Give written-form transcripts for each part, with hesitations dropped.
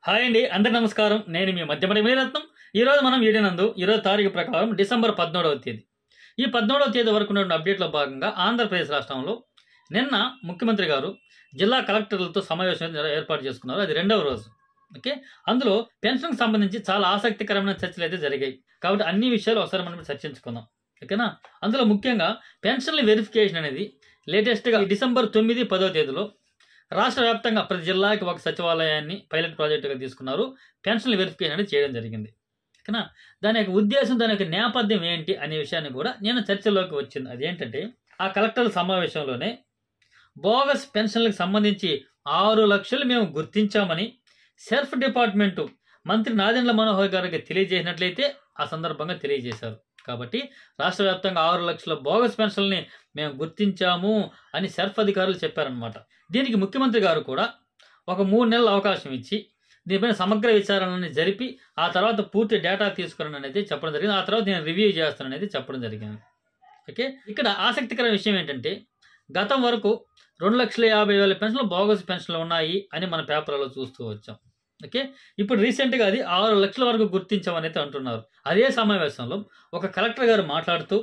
Hi అండి, అందరి నమస్కారం. నేను మీ మధ్యమడి మీరత్నం. ఈరోజు మనం వీడినందు ఈరోజు తారీఖు ప్రకారం డిసెంబర్ 17వ తేదీ. ఈ 17వ తేదీ వరకు ఉన్న అప్డేట్లో భాగంగా ఆంధ్రప్రదేశ్ రాష్ట్రంలో నిన్న ముఖ్యమంత్రి గారు జిల్లా కలెక్టర్లతో సమావేశం ఏర్పాటు చేసుకున్నారు. అది రెండవ రోజు. ఓకే, అందులో పెన్షన్కి సంబంధించి చాలా ఆసక్తికరమైన చర్చలు అయితే జరిగాయి. కాబట్టి అన్ని విషయాలు ఒకసారి మనం చర్చించుకుందాం. ఓకేనా? అందులో ముఖ్యంగా పెన్షన్ల వెరిఫికేషన్ అనేది లేటెస్ట్గా డిసెంబర్ 9, 10వ తేదీలో రాష్ట్ర వ్యాప్తంగా ప్రతి జిల్లాకి ఒక సచివాలయాన్ని పైలట్ ప్రాజెక్టుగా తీసుకున్నారు. పెన్షన్ల వెరిఫికేషన్ అనేది చేయడం జరిగింది. ఓకేనా? దాని యొక్క ఉద్దేశం, దాని యొక్క నేపథ్యం ఏంటి అనే విషయాన్ని కూడా నేను చర్చలోకి వచ్చింది. అదేంటంటే, ఆ కలెక్టర్ల సమావేశంలోనే బోగస్ పెన్షన్లకు సంబంధించి 6 లక్షలు మేము గుర్తించామని సెల్ఫ్ డిపార్ట్మెంటు మంత్రి నాదెండ్ల మనోహర్ గారికి తెలియజేసినట్లయితే ఆ సందర్భంగా తెలియజేశారు. కాబట్టి రాష్ట్ర వ్యాప్తంగా 6 లక్షల బోగస్ పెన్షన్ని మేము గుర్తించాము అని సెల్ఫ్ అధికారులు చెప్పారనమాట. దీనికి ముఖ్యమంత్రి గారు కూడా ఒక 3 నెలల అవకాశం ఇచ్చి దీనిపైన సమగ్ర విచారణని జరిపి ఆ తర్వాత పూర్తి డేటా తీసుకుని అనేది చెప్పడం జరిగింది. ఆ తర్వాత నేను రివ్యూ చేస్తాననేది చెప్పడం జరిగింది. ఓకే, ఇక్కడ ఆసక్తికర విషయం ఏంటంటే, గతం వరకు 2,50,000 పెన్షన్లు బోగస్ పెన్షన్లు ఉన్నాయి అని మన పేపర్లలో చూస్తూ వచ్చాం. ఓకే, ఇప్పుడు రీసెంట్గా అది 6 లక్షల వరకు గుర్తించామని అయితే అంటున్నారు. అదే సమావేశంలో ఒక కలెక్టర్ గారు మాట్లాడుతూ,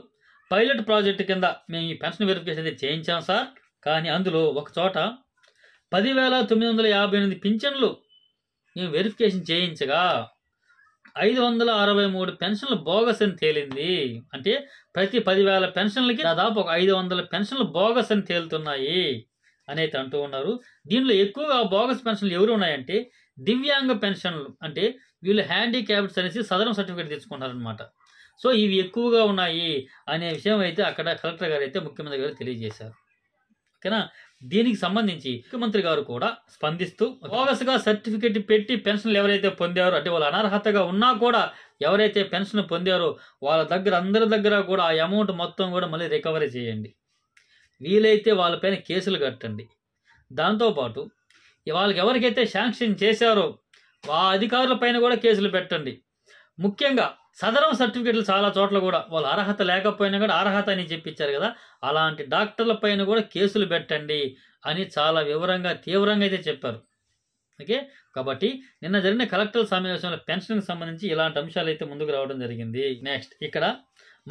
పైలట్ ప్రాజెక్టు కింద మేము ఈ పెన్షన్ వెరిఫికేషన్ అయితే చేయించాం సార్, కానీ అందులో ఒక చోట 10,958 పింఛన్లు మేము వెరిఫికేషన్ చేయించగా 563 పెన్షన్లు బోగస్ అని తేలింది. అంటే ప్రతి 10,000 పెన్షన్లకి దాదాపు ఒక 500 పెన్షన్లు బోగస్ అని తేలుతున్నాయి అని అయితే అంటూ ఉన్నారు. దీనిలో ఎక్కువగా బోగస్ పెన్షన్లు ఎవరు ఉన్నాయంటే దివ్యాంగ పెన్షన్లు. అంటే వీళ్ళు హ్యాండిక్యాప్డ్స్ అనేసి సదరం సర్టిఫికేట్ తెచ్చుకుంటారనమాట. సో ఇవి ఎక్కువగా ఉన్నాయి అనే విషయం అయితే అక్కడ కలెక్టర్ గారు అయితే ముఖ్యమంత్రి గారు తెలియజేశారు. ఓకేనా? దీనికి సంబంధించి ముఖ్యమంత్రి గారు కూడా స్పందిస్తూ, బోగస్గా సర్టిఫికేట్ పెట్టి పెన్షన్లు ఎవరైతే పొందారో, అంటే వాళ్ళు అనర్హతగా ఉన్నా కూడా ఎవరైతే పెన్షన్ పొందారో వాళ్ళ దగ్గర అందరి దగ్గర కూడా ఆ అమౌంట్ మొత్తం కూడా మళ్ళీ రికవరీ చేయండి. వీలైతే వాళ్ళపైన కేసులు కట్టండి. దాంతోపాటు వాళ్ళకి ఎవరికైతే శాంక్షన్ చేశారో ఆ అధికారుల పైన కూడా కేసులు పెట్టండి. ముఖ్యంగా సదరం సర్టిఫికేట్లు చాలా చోట్ల కూడా వాళ్ళు అర్హత లేకపోయినా కూడా అర్హత అని చెప్పించారు కదా, అలాంటి డాక్టర్ల పైన కూడా కేసులు పెట్టండి అని చాలా వివరంగా తీవ్రంగా అయితే చెప్పారు. ఓకే, కాబట్టి నిన్న జరిగిన కలెక్టర్ సమావేశంలో పెన్షన్కి సంబంధించి ఇలాంటి అంశాలు అయితే ముందుకు రావడం జరిగింది. నెక్స్ట్, ఇక్కడ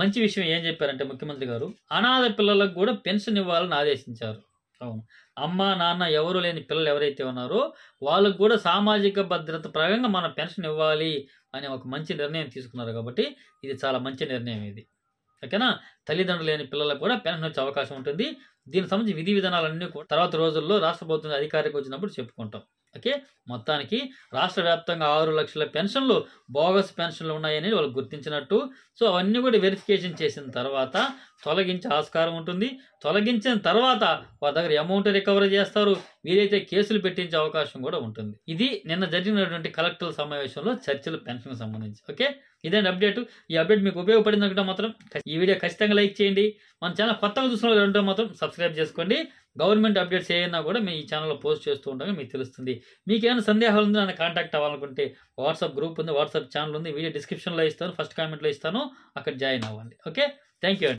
మంచి విషయం ఏం చెప్పారంటే ముఖ్యమంత్రి గారు అనాథ పిల్లలకు కూడా పెన్షన్ ఇవ్వాలని ఆదేశించారు. అవును, అమ్మ నాన్న ఎవరు లేని పిల్లలు ఎవరైతే ఉన్నారో వాళ్ళకు కూడా సామాజిక భద్రత ప్రకారంగా మనం పెన్షన్ ఇవ్వాలి అనే ఒక మంచి నిర్ణయం తీసుకున్నారు. కాబట్టి ఇది చాలా మంచి నిర్ణయం ఇది. ఓకేనా? తల్లిదండ్రులు లేని పిల్లలకు కూడా పెన్షన్ వచ్చే అవకాశం ఉంటుంది. దీనికి సంబంధించి విధి విధానాలన్నీ కూడా తర్వాత రోజుల్లో రాష్ట్ర ప్రభుత్వం అధికారికి వచ్చినప్పుడు చెప్పుకుంటాం. ఓకే, మొత్తానికి రాష్ట్ర వ్యాప్తంగా 6 లక్షల పెన్షన్లు బోగస్ పెన్షన్లు ఉన్నాయని వాళ్ళు గుర్తించినట్టు. సో అవన్నీ కూడా వెరిఫికేషన్ చేసిన తర్వాత తొలగించే ఆస్కారం ఉంటుంది. తొలగించిన తర్వాత వాళ్ళ దగ్గర అమౌంట్ రికవరీ చేస్తారు. వీలైతే కేసులు పెట్టించే అవకాశం కూడా ఉంటుంది. ఇది నిన్న జరిగినటువంటి కలెక్టర్ సమావేశంలో చర్చలు పెన్షన్కి సంబంధించి. ఓకే, ఇదేంటి అప్డేట్. ఈ అప్డేట్ మీకు ఉపయోగపడింది అనుకుంటే మాత్రం ఈ వీడియో ఖచ్చితంగా లైక్ చేయండి. మన ఛానల్ కొత్తగా చూసిన మాత్రం సబ్స్క్రైబ్ చేసుకోండి. గవర్నమెంట్ అప్డేట్స్ ఏమైనా కూడా మేము ఈ ఛానల్లో పోస్ట్ చేస్తూ ఉంటాం, మీకు తెలుస్తుంది. మీకు ఏమైనా సందేహాలు ఉందో నన్ను కాంటాక్ట్ అవ్వాలనుకుంటే వాట్సాప్ గ్రూప్ ఉంది, వాట్సాప్ ఛానల్ ఉంది, వీడియో డిస్క్రిప్షన్లో ఇస్తాను, ఫస్ట్ కామెంట్లో ఇస్తాను, అక్కడ జాయిన్ అవ్వండి. Okay, thank you.